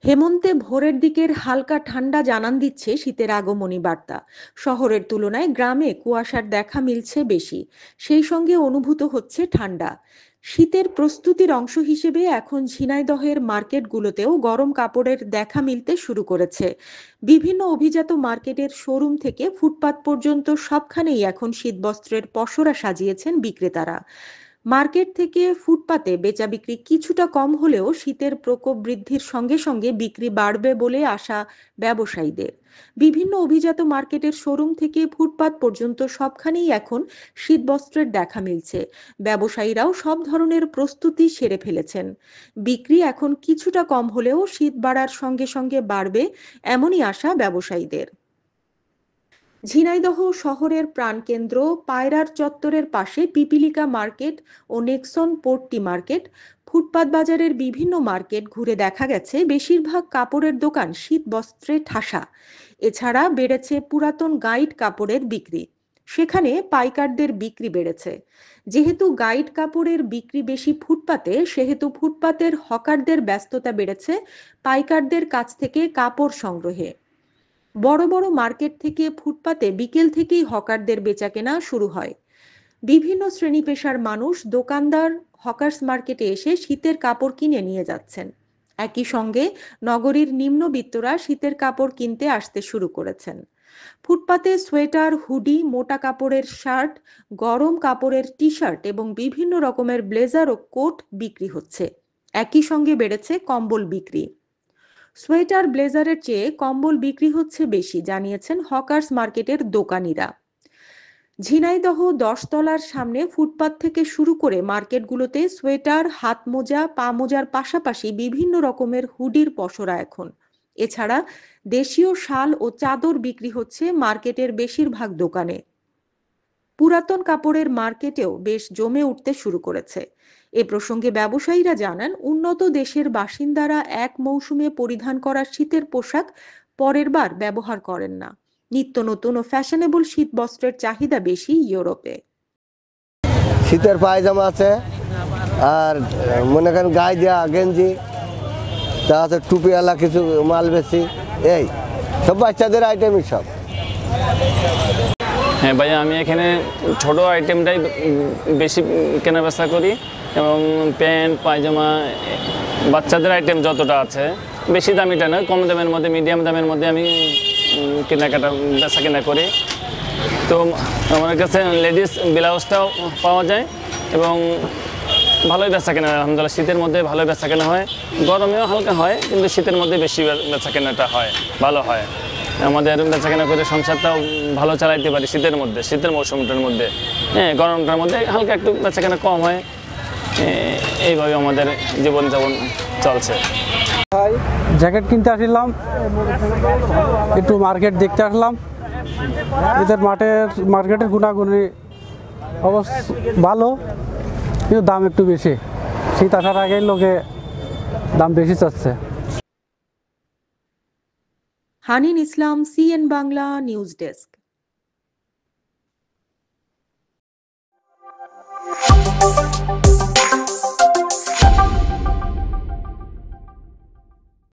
হেমন্তে ভোরের দিকের হালকা ঠান্ডা জানান দিচ্ছে শীতের আগমনী বার্তা। শহরের তুলনায় গ্রামে কুয়াশার দেখা মিলছে বেশি, সেই সঙ্গে অনুভূত হচ্ছে ঠান্ডা। শীতের প্রস্তুতির অংশ হিসেবে এখন ঝিনাইদহের মার্কেটগুলোতেও গরম কাপড়ের দেখা মিলতে শুরু করেছে। বিভিন্ন অভিজাত মার্কেটের শোরুম থেকে ফুটপাত পর্যন্ত সবখানেই এখন শীতবস্ত্রের পসরা সাজিয়েছেন বিক্রেতারা। মার্কেট থেকে ফুটপাতে বেচাবিক্রি কিছুটা কম হলেও শীতের প্রকোপ বৃদ্ধির সঙ্গে সঙ্গে বিক্রি বাড়বে বলে আশা ব্যবসায়ীদের। বিভিন্ন অভিজাত মার্কেটের শোরুম থেকে ফুটপাত পর্যন্ত সবখানেই এখন শীতবস্ত্রের দেখা মিলছে। ব্যবসায়ীরাও সব ধরনের প্রস্তুতি সেরে ফেলেছেন। বিক্রি এখন কিছুটা কম হলেও শীত বাড়ার সঙ্গে সঙ্গে বাড়বে, এমনই আশা ব্যবসায়ীদের। ঝিনাইদহ শহরের প্রাণকেন্দ্র পায়রার চত্বরের পাশে পিপিলিকা মার্কেট ও নেক্সন পোর্টটি মার্কেট, ফুটপাত বাজারের বিভিন্ন মার্কেট ঘুরে দেখা গেছে বেশিরভাগ কাপড়ের দোকান শীত বস্ত্রে ঠাসা। এছাড়া বেড়েছে পুরাতন গাইড কাপড়ের বিক্রি, সেখানে পাইকারদের বিক্রি বেড়েছে। যেহেতু গাইড কাপড়ের বিক্রি বেশি ফুটপাতে, সেহেতু ফুটপাতের হকারদের ব্যস্ততা বেড়েছে পাইকারদের কাছ থেকে কাপড় সংগ্রহে। বড় বড় মার্কেট থেকে ফুটপাতে বিকেল থেকেই হকারদের বেচাকেনা শুরু হয়। বিভিন্ন শ্রেণী পেশার মানুষ, দোকানদার হকার্স মার্কেটে এসে শীতের কাপড় কিনে নিয়ে যাচ্ছেন। একই সঙ্গে নগরীর নিম্নবিত্তরা শীতের কাপড় কিনতে আসতে শুরু করেছেন। ফুটপাতে সোয়েটার, হুডি, মোটা কাপড়ের শার্ট, গরম কাপড়ের টি শার্ট এবং বিভিন্ন রকমের ব্লেজার ও কোট বিক্রি হচ্ছে। একই সঙ্গে বেড়েছে কম্বল বিক্রি। সোয়েটার, ব্লেজারের চেয়ে কম্বল বিক্রি হচ্ছে বেশি, জানিয়েছেন হকার্স মার্কেটের দোকানিরা। ঝিনাইদহ 10 তলার সামনে ফুটপাত থেকে শুরু করে মার্কেটগুলোতে সোয়েটার, হাত মোজা, পা মোজার পাশাপাশি বিভিন্ন রকমের হুডির পসরা এখন। এছাড়া দেশীয় শাল ও চাদর বিক্রি হচ্ছে মার্কেটের বেশিরভাগ দোকানে। পুরাতন কাপড়ের মার্কেটেও বেশ জমে উঠতে শুরু করেছে। এ প্রসঙ্গে ব্যবসায়ীরা জানান, উন্নত দেশের বাসিন্দারা এক মৌসুমে পরিধান করা শীতের পোশাক পরের বার ব্যবহার করেন না। নিত্য নতুন ও ফ্যাশনেবল শীত বস্ত্রের চাহিদা বেশি ইউরোপে। শীতের পায়জামা আছে, আর মনে করেন গায়ে দেওয়া গেঞ্জি, তা আছে টুপিওয়ালা কিছু মাল বেশি, এই সব বাচ্চাদের আইটেমই সব। হ্যাঁ ভাইয়া, আমি এখানে ছোট আইটেমটাই বেশি কেনাবেচা করি এবং প্যান্ট, পায়জামা, বাচ্চাদের আইটেম যতটা আছে বেশি দামিটা না, কম দামের মধ্যে, মিডিয়াম দামের মধ্যে আমি কেনাকাটা বেচা কেনা করি। তো আমার কাছে লেডিস ব্লাউজটাও পাওয়া যায় এবং ভালোই বেচা কেনা, আলহামদুলিল্লাহ শীতের মধ্যে ভালোই বেচা কেনা হয়। গরমেও হালকা হয়, কিন্তু শীতের মধ্যে বেশি বেচা কেনাটা হয়, ভালো হয়। আমাদের বেচাকেনা করে সংসারটাও ভালো চালাইতে পারি শীতের মধ্যে, শীতের মৌসুমটার মধ্যে। হ্যাঁ, গরমটার মধ্যে হালকা একটু বেচাকেনা কম হয়। এইভাবে আমাদের জীবনযাপন চলছে। জ্যাকেট কিনতে আসলাম, একটু মার্কেট দেখতে আসলাম। এদের মার্কেটের গুণাগুণি অবশ্য ভালো, কিন্তু দাম একটু বেশি। শীত আসার আগে লোকে দাম বেশি চাচ্ছে। হানিন ইসলাম, সিএন বাংলা নিউজ ডেস্ক।